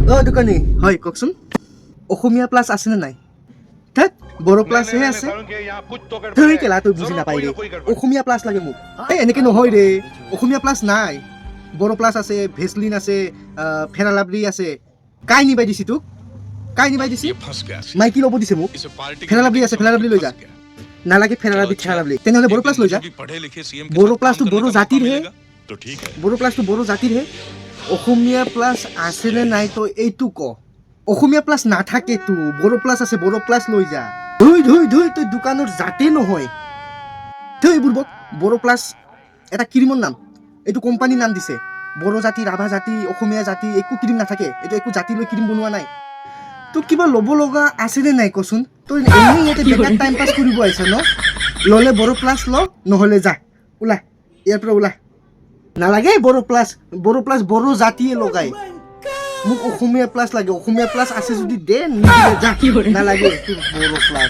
অ' দোকানী হয় কওকচোন অসমীয়া প্লাছ আছেনে নাই ধেত বড়ো প্লাছহে আছে ধৰি কেলা তই বুজি নাপাই ৰে অসমীয়া প্লাছ লাগে মোক এই এনেকে নহয় ৰে অসমীয়া প্লাছ নাই বড়ো প্লাছ আছে ভেচলিন আছে ফেৰা লাভলি আছে কাই নিবাই দিছি তোক কাই নিবাই দিছি মাইকি ল'ব দিছে মোক ফেৰা লাভলি আছে ফেৰা লাভলি লৈ যা নালাগে ফেৰা লাভলি ফেৰা লাভলি তেনেহ'লে বড়ো প্লাছ লৈ যা বড়ো প্লাছটো বড়ো জাতিৰহে বড়ো প্লাছটো বড়ো জাতিৰহে অসমীয়া প্লাছ আছেনে নাই তই এইটো ক অসমীয়া প্লাছ নাথাকেতো বড়ো প্লাছ আছে বড়ো প্লাছ লৈ যা ধুই তই দোকানৰ জাতে নহয় থৈ বুৰ্বক বড়ো প্লাছ এটা ক্ৰীমৰ নাম এইটো কোম্পানীৰ নাম দিছে বড়ো জাতি ৰাভা জাতি অসমীয়া জাতি একো ক্ৰীম নাথাকে এইটো একো জাতি লৈ ক্ৰীম বনোৱা নাই তোক কিবা ল'ব লগা আছেনে নাই কচোন তই এনেই ইয়াতে বেকাৰ টাইম পাছ কৰিব আহিছ ন ল'লে বড়ো প্লাছ ল নহ'লে যা ওলা ইয়াৰ পৰা ওলা নালাগে বড়ো প্লাছ বড়ো জাতিয়ে লগাই মোক অসমীয়া প্লাছ লাগে অসমীয়া প্লাছ আছে যদি দে নিদিলে যা নালাগে তোৰ বড়ো প্লাছ